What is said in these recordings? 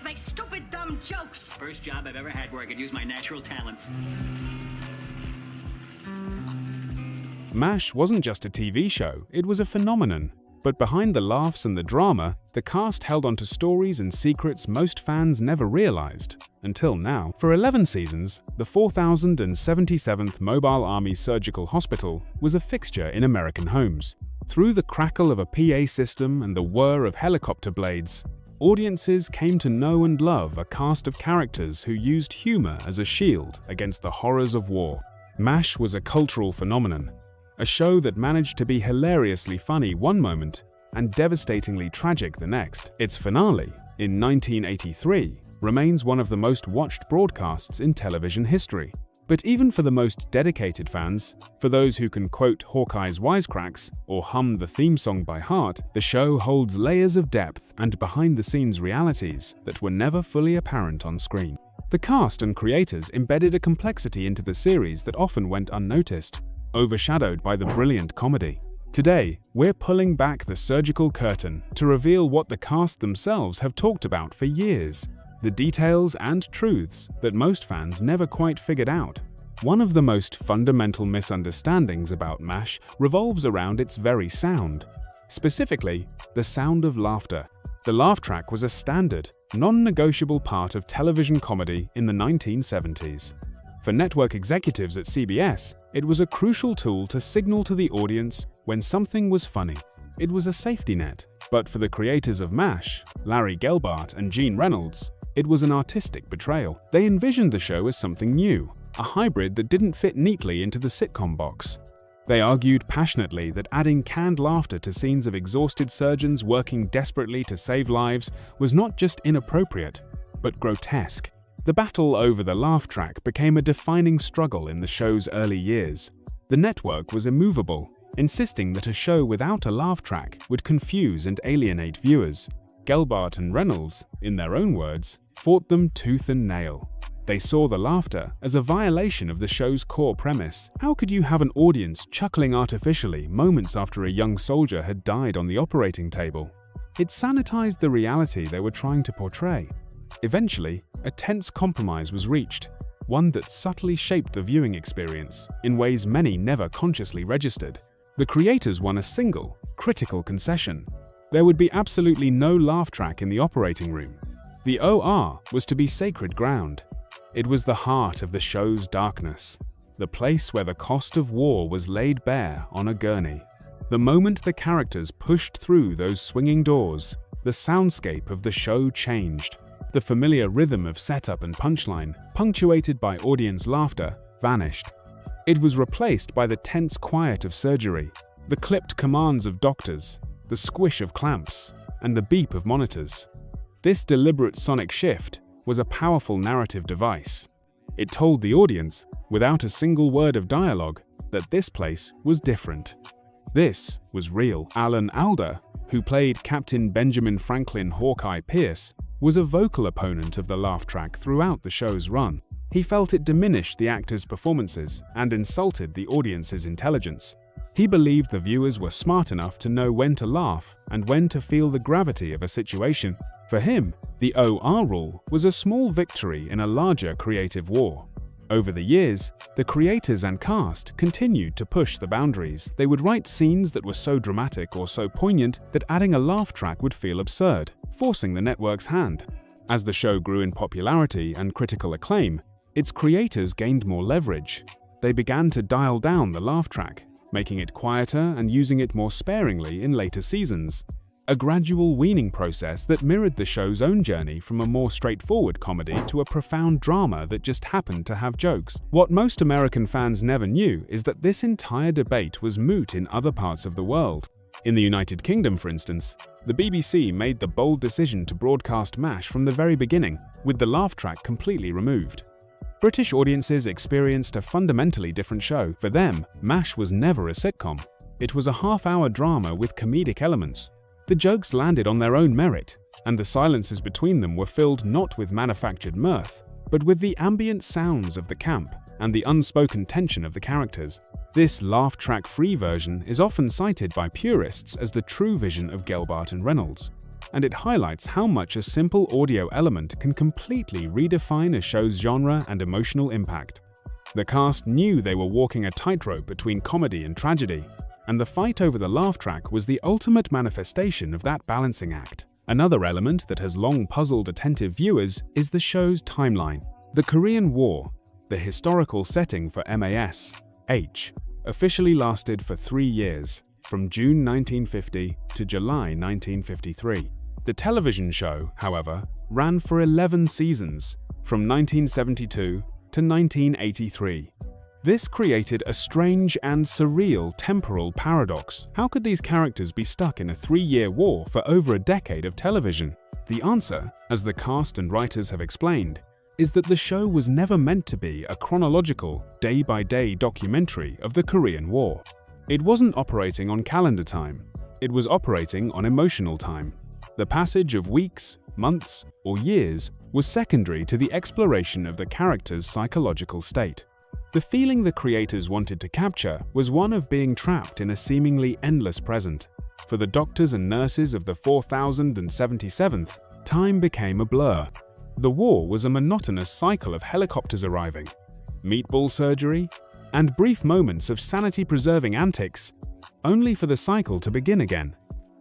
make stupid, dumb jokes. First job I've ever had where I could use my natural talents. MASH wasn't just a TV show, it was a phenomenon. But behind the laughs and the drama, the cast held onto stories and secrets most fans never realized. Until now, for 11 seasons, the 4077th Mobile Army Surgical Hospital was a fixture in American homes. Through the crackle of a PA system and the whir of helicopter blades, audiences came to know and love a cast of characters who used humor as a shield against the horrors of war. MASH was a cultural phenomenon, a show that managed to be hilariously funny one moment and devastatingly tragic the next. Its finale, in 1983, remains one of the most watched broadcasts in television history. But even for the most dedicated fans, for those who can quote Hawkeye's wisecracks or hum the theme song by heart, the show holds layers of depth and behind-the-scenes realities that were never fully apparent on screen. The cast and creators embedded a complexity into the series that often went unnoticed, overshadowed by the brilliant comedy. Today, we're pulling back the surgical curtain to reveal what the cast themselves have talked about for years, the details and truths that most fans never quite figured out. One of the most fundamental misunderstandings about MASH revolves around its very sound, specifically the sound of laughter. The laugh track was a standard, non-negotiable part of television comedy in the 1970s. For network executives at CBS, it was a crucial tool to signal to the audience when something was funny. It was a safety net. But for the creators of MASH, Larry Gelbart and Gene Reynolds, it was an artistic betrayal. They envisioned the show as something new, a hybrid that didn't fit neatly into the sitcom box. They argued passionately that adding canned laughter to scenes of exhausted surgeons working desperately to save lives was not just inappropriate, but grotesque. The battle over the laugh track became a defining struggle in the show's early years. The network was immovable, insisting that a show without a laugh track would confuse and alienate viewers. Gelbart and Reynolds, in their own words, fought them tooth and nail. They saw the laughter as a violation of the show's core premise. How could you have an audience chuckling artificially moments after a young soldier had died on the operating table? It sanitized the reality they were trying to portray. Eventually, a tense compromise was reached, one that subtly shaped the viewing experience in ways many never consciously registered. The creators won a single, critical concession. There would be absolutely no laugh track in the operating room. The OR was to be sacred ground. It was the heart of the show's darkness, the place where the cost of war was laid bare on a gurney. The moment the characters pushed through those swinging doors, the soundscape of the show changed. The familiar rhythm of setup and punchline, punctuated by audience laughter, vanished. It was replaced by the tense quiet of surgery, the clipped commands of doctors, the squish of clamps, and the beep of monitors. This deliberate sonic shift was a powerful narrative device. It told the audience, without a single word of dialogue, that this place was different. This was real. Alan Alda, who played Captain Benjamin Franklin Hawkeye Pierce, was a vocal opponent of the laugh track throughout the show's run. He felt it diminished the actors' performances and insulted the audience's intelligence. He believed the viewers were smart enough to know when to laugh and when to feel the gravity of a situation. For him, the OR rule was a small victory in a larger creative war. Over the years, the creators and cast continued to push the boundaries. They would write scenes that were so dramatic or so poignant that adding a laugh track would feel absurd, forcing the network's hand. As the show grew in popularity and critical acclaim, its creators gained more leverage. They began to dial down the laugh track, making it quieter and using it more sparingly in later seasons. A gradual weaning process that mirrored the show's own journey from a more straightforward comedy to a profound drama that just happened to have jokes. What most American fans never knew is that this entire debate was moot in other parts of the world. In the United Kingdom, for instance, the BBC made the bold decision to broadcast MASH from the very beginning, with the laugh track completely removed. British audiences experienced a fundamentally different show. For them, MASH was never a sitcom. It was a half-hour drama with comedic elements. The jokes landed on their own merit, and the silences between them were filled not with manufactured mirth, but with the ambient sounds of the camp and the unspoken tension of the characters. This laugh track-free version is often cited by purists as the true vision of Gelbart and Reynolds. and it highlights how much a simple audio element can completely redefine a show's genre and emotional impact. The cast knew they were walking a tightrope between comedy and tragedy, and the fight over the laugh track was the ultimate manifestation of that balancing act. Another element that has long puzzled attentive viewers is the show's timeline. The Korean War, the historical setting for MAS-H, officially lasted for 3 years, from June 1950 to July 1953. The television show, however, ran for 11 seasons, from 1972 to 1983. This created a strange and surreal temporal paradox. How could these characters be stuck in a 3-year war for over a decade of television? The answer, as the cast and writers have explained, is that the show was never meant to be a chronological, day-by-day documentary of the Korean War. It wasn't operating on calendar time. It was operating on emotional time. The passage of weeks, months, or years was secondary to the exploration of the character's psychological state. The feeling the creators wanted to capture was one of being trapped in a seemingly endless present. For the doctors and nurses of the 4077th, time became a blur. The war was a monotonous cycle of helicopters arriving, meatball surgery, and brief moments of sanity-preserving antics, only for the cycle to begin again.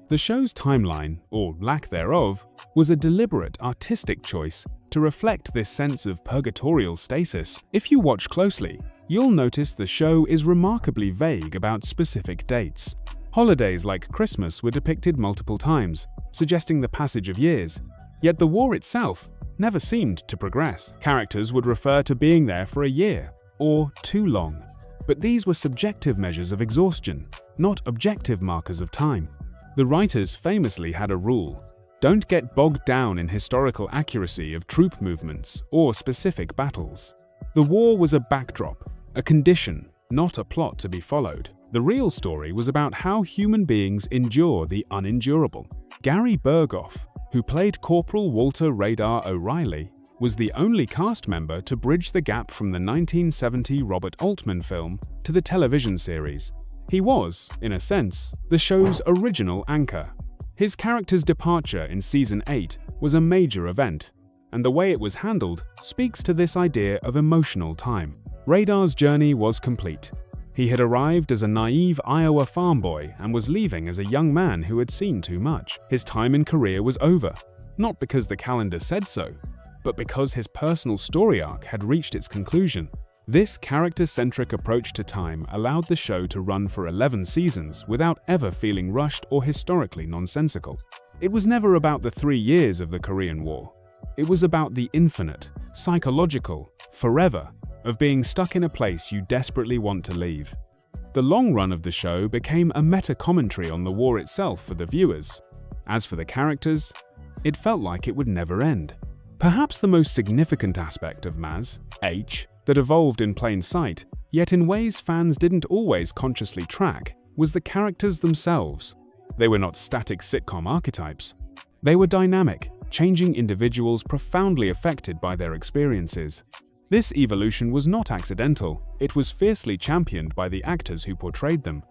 The show's timeline, or lack thereof, was a deliberate artistic choice to reflect this sense of purgatorial stasis. If you watch closely, you'll notice the show is remarkably vague about specific dates. Holidays like Christmas were depicted multiple times, suggesting the passage of years, yet the war itself never seemed to progress. Characters would refer to being there for a year, or too long. But these were subjective measures of exhaustion, not objective markers of time. The writers famously had a rule: don't get bogged down in historical accuracy of troop movements or specific battles. The war was a backdrop, a condition, not a plot to be followed. The real story was about how human beings endure the unendurable. Gary Berghoff, who played Corporal Walter Radar O'Reilly, was the only cast member to bridge the gap from the 1970 Robert Altman film to the television series. He was, in a sense, the show's original anchor. His character's departure in Season 8 was a major event, and the way it was handled speaks to this idea of emotional time. Radar's journey was complete. He had arrived as a naive Iowa farm boy and was leaving as a young man who had seen too much. His time in Korea was over, not because the calendar said so, but because his personal story arc had reached its conclusion. This character-centric approach to time allowed the show to run for 11 seasons without ever feeling rushed or historically nonsensical. It was never about the 3 years of the Korean War. It was about the infinite, psychological, forever, of being stuck in a place you desperately want to leave. The long run of the show became a meta-commentary on the war itself for the viewers. As for the characters, it felt like it would never end. Perhaps the most significant aspect of MAS-H that evolved in plain sight, yet in ways fans didn't always consciously track, was the characters themselves. They were not static sitcom archetypes. They were dynamic, changing individuals profoundly affected by their experiences. This evolution was not accidental, it was fiercely championed by the actors who portrayed them.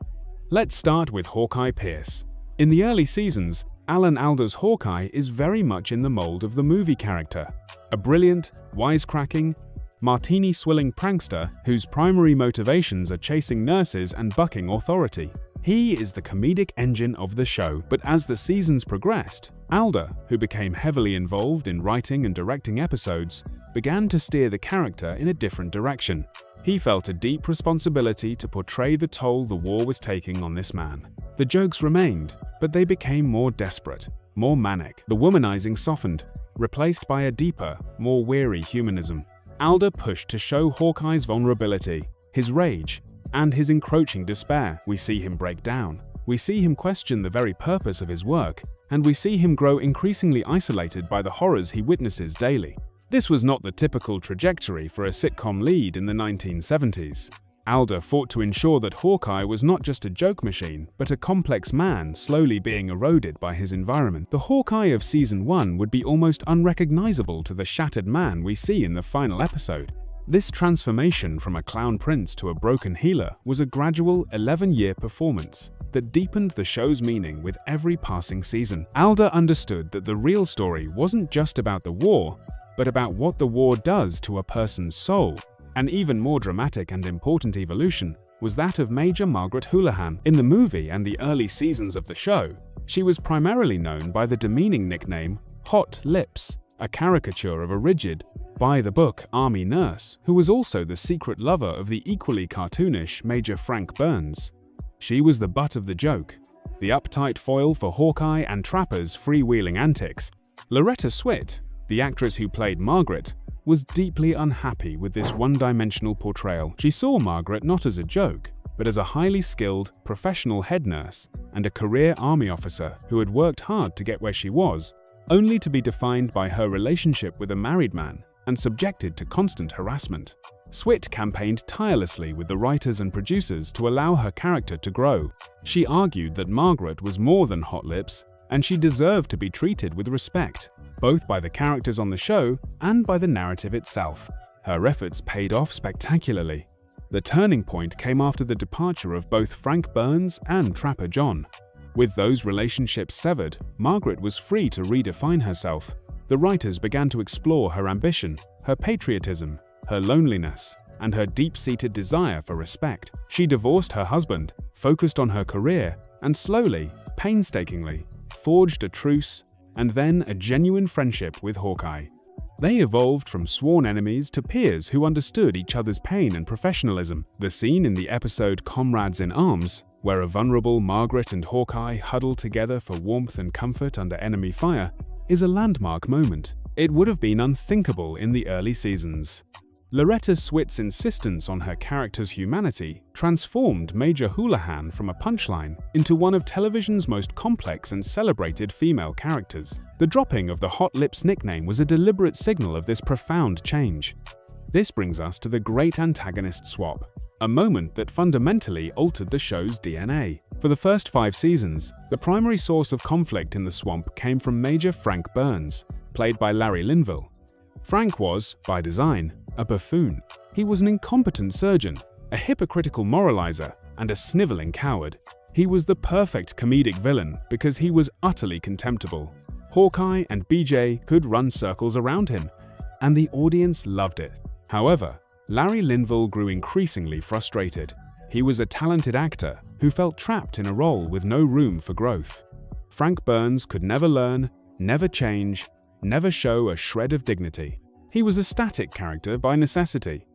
Let's start with Hawkeye Pierce. In the early seasons, Alan Alda's Hawkeye is very much in the mold of the movie character, a brilliant, wisecracking, martini-swilling prankster whose primary motivations are chasing nurses and bucking authority. He is the comedic engine of the show, but as the seasons progressed, Alda, who became heavily involved in writing and directing episodes, began to steer the character in a different direction. He felt a deep responsibility to portray the toll the war was taking on this man. The jokes remained, but they became more desperate, more manic. The womanizing softened, replaced by a deeper, more weary humanism. Alda pushed to show Hawkeye's vulnerability, his rage, and his encroaching despair. We see him break down. We see him question the very purpose of his work, and we see him grow increasingly isolated by the horrors he witnesses daily. This was not the typical trajectory for a sitcom lead in the 1970s. Alda fought to ensure that Hawkeye was not just a joke machine, but a complex man slowly being eroded by his environment. The Hawkeye of Season 1 would be almost unrecognizable to the shattered man we see in the final episode. This transformation from a clown prince to a broken healer was a gradual 11-year performance that deepened the show's meaning with every passing season. Alda understood that the real story wasn't just about the war, but about what the war does to a person's soul. An even more dramatic and important evolution was that of Major Margaret Houlihan. In the movie and the early seasons of the show, she was primarily known by the demeaning nickname Hot Lips, a caricature of a rigid, by-the-book army nurse who was also the secret lover of the equally cartoonish Major Frank Burns. She was the butt of the joke, the uptight foil for Hawkeye and Trapper's freewheeling antics. Loretta Swit, the actress who played Margaret, was deeply unhappy with this one-dimensional portrayal. She saw Margaret not as a joke, but as a highly skilled, professional head nurse and a career army officer who had worked hard to get where she was, only to be defined by her relationship with a married man and subjected to constant harassment. Swit campaigned tirelessly with the writers and producers to allow her character to grow. She argued that Margaret was more than Hot Lips, and she deserved to be treated with respect, both by the characters on the show and by the narrative itself. Her efforts paid off spectacularly. The turning point came after the departure of both Frank Burns and Trapper John. With those relationships severed, Margaret was free to redefine herself. The writers began to explore her ambition, her patriotism, her loneliness, and her deep-seated desire for respect. She divorced her husband, focused on her career, and slowly, painstakingly, forged a truce and then a genuine friendship with Hawkeye. They evolved from sworn enemies to peers who understood each other's pain and professionalism. The scene in the episode Comrades in Arms, where a vulnerable Margaret and Hawkeye huddle together for warmth and comfort under enemy fire, is a landmark moment. It would have been unthinkable in the early seasons. Loretta Swit's insistence on her character's humanity transformed Major Houlihan from a punchline into one of television's most complex and celebrated female characters. The dropping of the Hot Lips nickname was a deliberate signal of this profound change. This brings us to the great antagonist swap, a moment that fundamentally altered the show's DNA. For the first 5 seasons, the primary source of conflict in the swamp came from Major Frank Burns, played by Larry Linville. Frank was, by design, a buffoon. He was an incompetent surgeon, a hypocritical moralizer, and a sniveling coward. He was the perfect comedic villain because he was utterly contemptible. Hawkeye and BJ could run circles around him, and the audience loved it. However, Larry Linville grew increasingly frustrated. He was a talented actor who felt trapped in a role with no room for growth. Frank Burns could never learn, never change, never show a shred of dignity. He was a static character by necessity.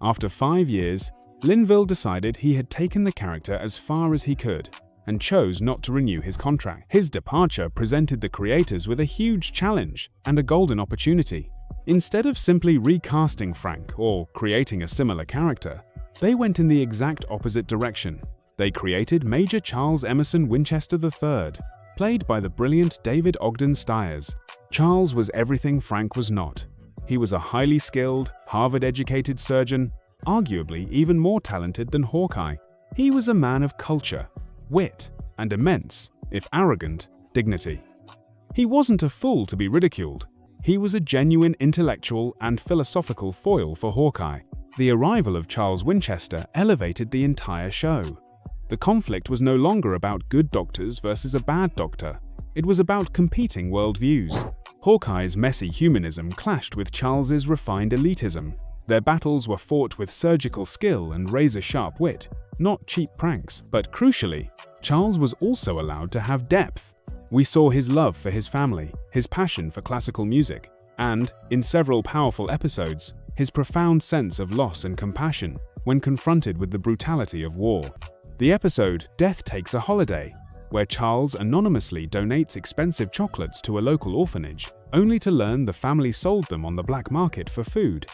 After 5 years, Linville decided he had taken the character as far as he could and chose not to renew his contract. His departure presented the creators with a huge challenge and a golden opportunity. Instead of simply recasting Frank or creating a similar character, they went in the exact opposite direction. They created Major Charles Emerson Winchester III, played by the brilliant David Ogden Stiers. Charles was everything Frank was not. He was a highly skilled, Harvard-educated surgeon, arguably even more talented than Hawkeye. He was a man of culture, wit, and immense, if arrogant, dignity. He wasn't a fool to be ridiculed. He was a genuine intellectual and philosophical foil for Hawkeye. The arrival of Charles Winchester elevated the entire show. The conflict was no longer about good doctors versus a bad doctor. It was about competing worldviews. Hawkeye's messy humanism clashed with Charles's refined elitism. Their battles were fought with surgical skill and razor-sharp wit, not cheap pranks. But crucially, Charles was also allowed to have depth. We saw his love for his family, his passion for classical music, and, in several powerful episodes, his profound sense of loss and compassion when confronted with the brutality of war. The episode Death Takes a Holiday, where Charles anonymously donates expensive chocolates to a local orphanage, only to learn the family sold them on the black market for food,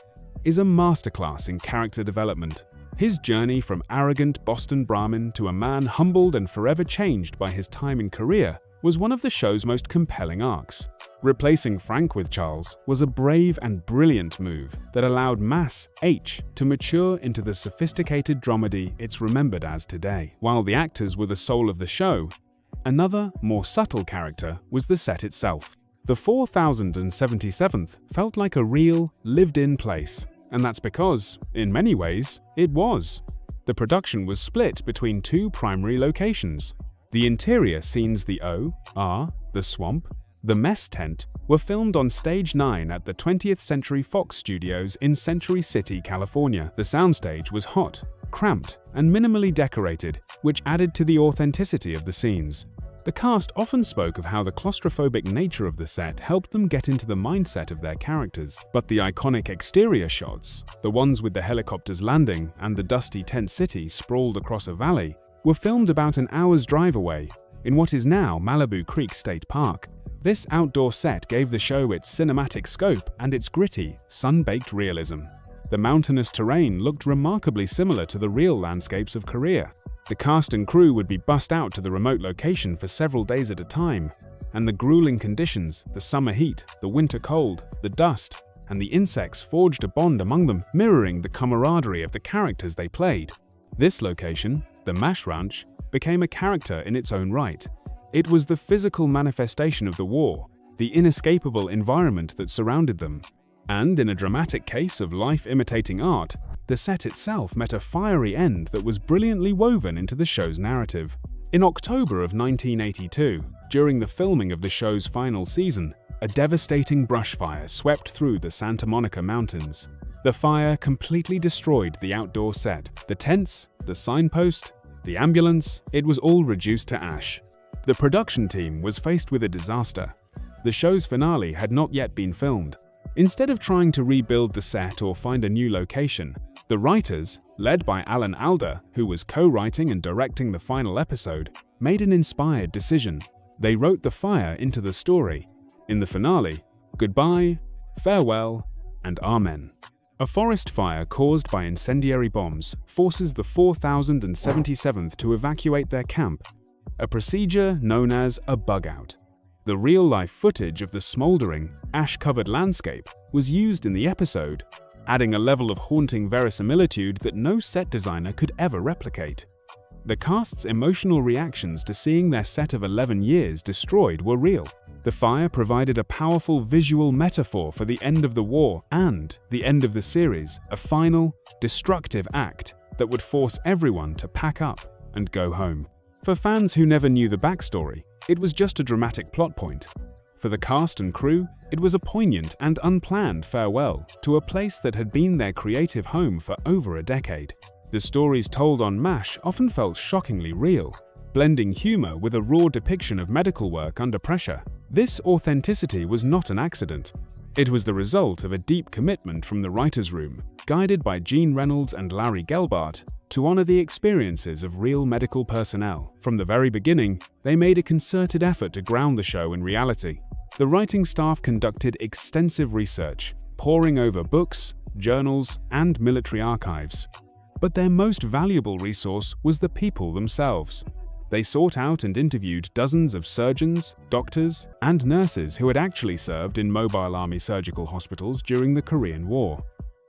is a masterclass in character development. His journey from arrogant Boston Brahmin to a man humbled and forever changed by his time in Korea was one of the show's most compelling arcs. Replacing Frank with Charles was a brave and brilliant move that allowed Mass H to mature into the sophisticated dramedy it's remembered as today. While the actors were the soul of the show, another, more subtle character was the set itself. The 4077th felt like a real, lived-in place. and that's because, in many ways, it was. The production was split between two primary locations. The interior scenes, the the swamp, the mess tent, were filmed on Stage 9 at the 20th Century Fox Studios in Century City, California. The soundstage was hot, cramped, and minimally decorated, which added to the authenticity of the scenes. The cast often spoke of how the claustrophobic nature of the set helped them get into the mindset of their characters. But the iconic exterior shots, the ones with the helicopters landing and the dusty tent city sprawled across a valley, were filmed about an hour's drive away, in what is now Malibu Creek State Park. This outdoor set gave the show its cinematic scope and its gritty, sun-baked realism. The mountainous terrain looked remarkably similar to the real landscapes of Korea. The cast and crew would be bussed out to the remote location for several days at a time, and the grueling conditions, the summer heat, the winter cold, the dust, and the insects forged a bond among them, mirroring the camaraderie of the characters they played. This location, the Mash Ranch, became a character in its own right. It was the physical manifestation of the war, the inescapable environment that surrounded them. And in a dramatic case of life imitating art, the set itself met a fiery end that was brilliantly woven into the show's narrative. In October of 1982, during the filming of the show's final season, a devastating brush fire swept through the Santa Monica Mountains. The fire completely destroyed the outdoor set. The tents, the signpost, the ambulance, it was all reduced to ash. The production team was faced with a disaster. The show's finale had not yet been filmed. Instead of trying to rebuild the set or find a new location, the writers, led by Alan Alda, who was co-writing and directing the final episode, made an inspired decision. They wrote the fire into the story. In the finale, goodbye, farewell, and amen. A forest fire caused by incendiary bombs forces the 4077th to evacuate their camp, a procedure known as a bug-out. The real-life footage of the smoldering, ash-covered landscape was used in the episode, adding a level of haunting verisimilitude that no set designer could ever replicate. The cast's emotional reactions to seeing their set of 11 years destroyed were real. The fire provided a powerful visual metaphor for the end of the war and the end of the series, a final, destructive act that would force everyone to pack up and go home. For fans who never knew the backstory, it was just a dramatic plot point. For the cast and crew, it was a poignant and unplanned farewell to a place that had been their creative home for over a decade. The stories told on MASH often felt shockingly real, blending humor with a raw depiction of medical work under pressure. This authenticity was not an accident. It was the result of a deep commitment from the writers' room, guided by Gene Reynolds and Larry Gelbart, to honor the experiences of real medical personnel. From the very beginning, they made a concerted effort to ground the show in reality. The writing staff conducted extensive research, poring over books, journals, and military archives. But their most valuable resource was the people themselves. They sought out and interviewed dozens of surgeons, doctors, and nurses who had actually served in Mobile Army surgical hospitals during the Korean War.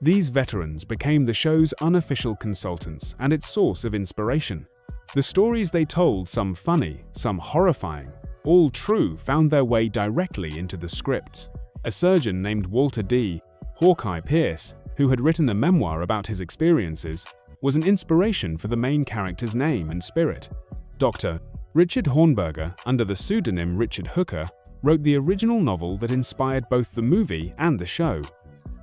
These veterans became the show's unofficial consultants and its source of inspiration. The stories they told, some funny, some horrifying, all true, found their way directly into the scripts. A surgeon named Walter D. Hawkeye Pierce, who had written a memoir about his experiences, was an inspiration for the main character's name and spirit. Dr. Richard Hornberger, under the pseudonym Richard Hooker, wrote the original novel that inspired both the movie and the show.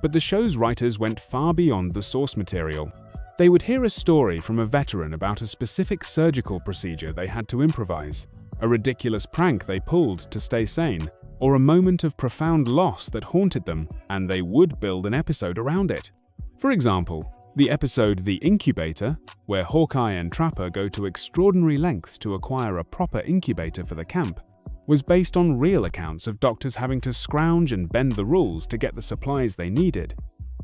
But the show's writers went far beyond the source material. They would hear a story from a veteran about a specific surgical procedure they had to improvise, a ridiculous prank they pulled to stay sane, or a moment of profound loss that haunted them, and they would build an episode around it. For example, the episode The Incubator, where Hawkeye and Trapper go to extraordinary lengths to acquire a proper incubator for the camp, was based on real accounts of doctors having to scrounge and bend the rules to get the supplies they needed.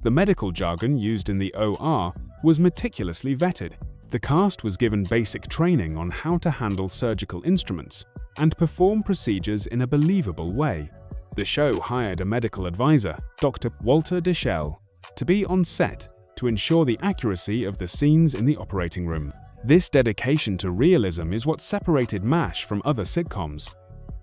The medical jargon used in the OR was meticulously vetted. The cast was given basic training on how to handle surgical instruments and perform procedures in a believable way. The show hired a medical advisor, Dr. Walter Deschel, to be on set to ensure the accuracy of the scenes in the operating room. This dedication to realism is what separated MASH from other sitcoms.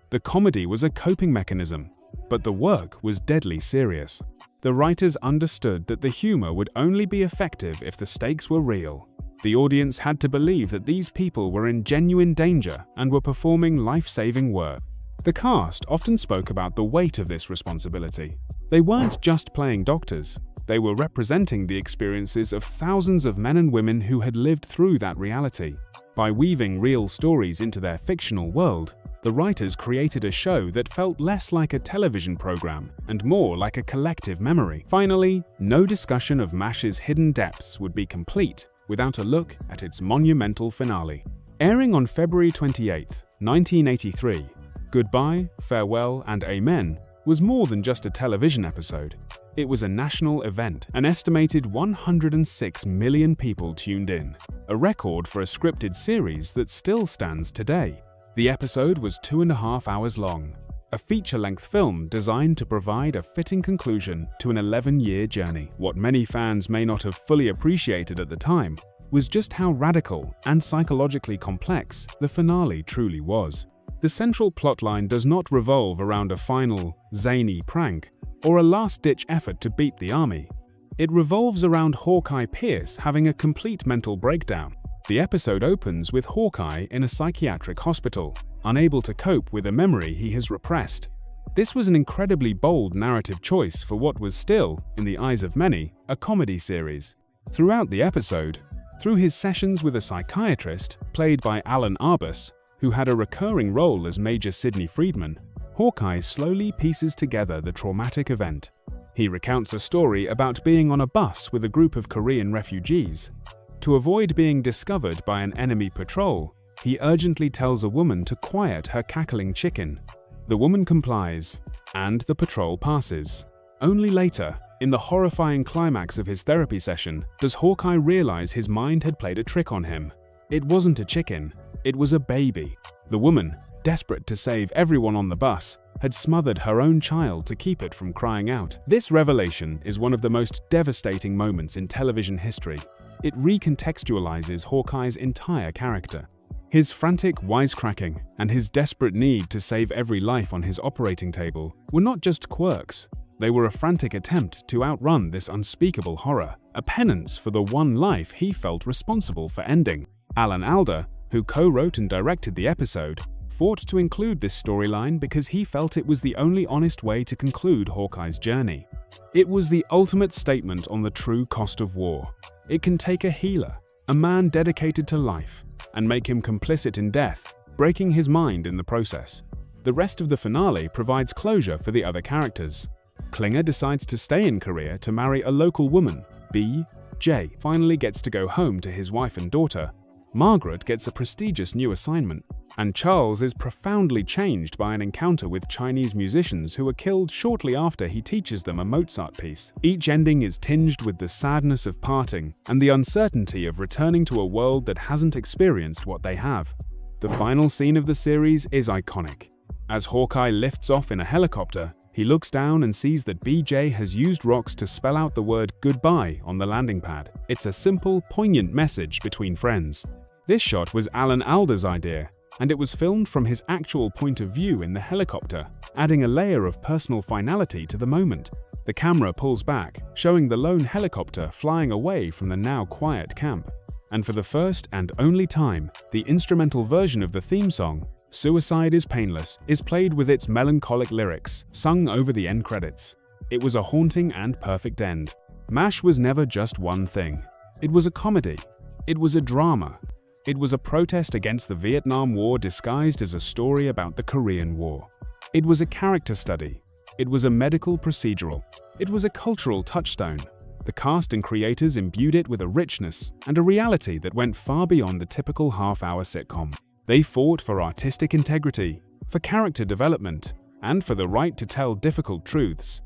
The comedy was a coping mechanism, but the work was deadly serious. The writers understood that the humor would only be effective if the stakes were real. The audience had to believe that these people were in genuine danger and were performing life-saving work. The cast often spoke about the weight of this responsibility. They weren't just playing doctors. They were representing the experiences of thousands of men and women who had lived through that reality. By weaving real stories into their fictional world, the writers created a show that felt less like a television program and more like a collective memory. Finally, no discussion of MASH's hidden depths would be complete without a look at its monumental finale. Airing on February 28, 1983, Goodbye, Farewell, and Amen was more than just a television episode. It was a national event. An estimated 106 million people tuned in, a record for a scripted series that still stands today. The episode was 2.5 hours long, a feature-length film designed to provide a fitting conclusion to an 11-year journey. What many fans may not have fully appreciated at the time was just how radical and psychologically complex the finale truly was. The central plotline does not revolve around a final, zany prank or a last-ditch effort to beat the army. It revolves around Hawkeye Pierce having a complete mental breakdown. The episode opens with Hawkeye in a psychiatric hospital, unable to cope with a memory he has repressed. This was an incredibly bold narrative choice for what was still, in the eyes of many, a comedy series. Throughout the episode, through his sessions with a psychiatrist, played by Alan Arbus, who had a recurring role as Major Sidney Friedman, Hawkeye slowly pieces together the traumatic event. He recounts a story about being on a bus with a group of Korean refugees. To avoid being discovered by an enemy patrol, he urgently tells a woman to quiet her cackling chicken. The woman complies, and the patrol passes. Only later, in the horrifying climax of his therapy session, does Hawkeye realize his mind had played a trick on him. It wasn't a chicken, it was a baby. The woman, desperate to save everyone on the bus, had smothered her own child to keep it from crying out. This revelation is one of the most devastating moments in television history. It recontextualizes Hawkeye's entire character. His frantic wisecracking and his desperate need to save every life on his operating table were not just quirks. They were a frantic attempt to outrun this unspeakable horror, a penance for the one life he felt responsible for ending. Alan Alda, who co-wrote and directed the episode, fought to include this storyline because he felt it was the only honest way to conclude Hawkeye's journey. It was the ultimate statement on the true cost of war. It can take a healer, a man dedicated to life, and make him complicit in death, breaking his mind in the process. The rest of the finale provides closure for the other characters. Klinger decides to stay in Korea to marry a local woman. Jay finally gets to go home to his wife and daughter. Margaret gets a prestigious new assignment, and Charles is profoundly changed by an encounter with Chinese musicians who are killed shortly after he teaches them a Mozart piece. Each ending is tinged with the sadness of parting and the uncertainty of returning to a world that hasn't experienced what they have. The final scene of the series is iconic. As Hawkeye lifts off in a helicopter, he looks down and sees that BJ has used rocks to spell out the word goodbye on the landing pad. It's a simple, poignant message between friends. This shot was Alan Alda's idea, and it was filmed from his actual point of view in the helicopter, adding a layer of personal finality to the moment. The camera pulls back, showing the lone helicopter flying away from the now quiet camp. And for the first and only time, the instrumental version of the theme song, Suicide is Painless, is played with its melancholic lyrics, sung over the end credits. It was a haunting and perfect end. MASH was never just one thing. It was a comedy. It was a drama. It was a protest against the Vietnam War disguised as a story about the Korean War. It was a character study. It was a medical procedural. It was a cultural touchstone. The cast and creators imbued it with a richness and a reality that went far beyond the typical half-hour sitcom. They fought for artistic integrity, for character development, and for the right to tell difficult truths.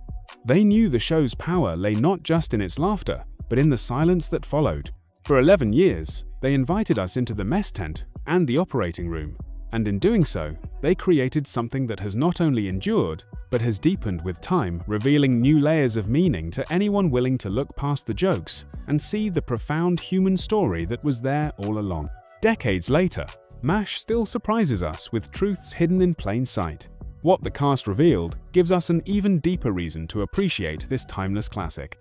They knew the show's power lay not just in its laughter, but in the silence that followed. For 11 years, they invited us into the mess tent and the operating room, and in doing so, they created something that has not only endured, but has deepened with time, revealing new layers of meaning to anyone willing to look past the jokes and see the profound human story that was there all along. Decades later, MASH still surprises us with truths hidden in plain sight. What the cast revealed gives us an even deeper reason to appreciate this timeless classic.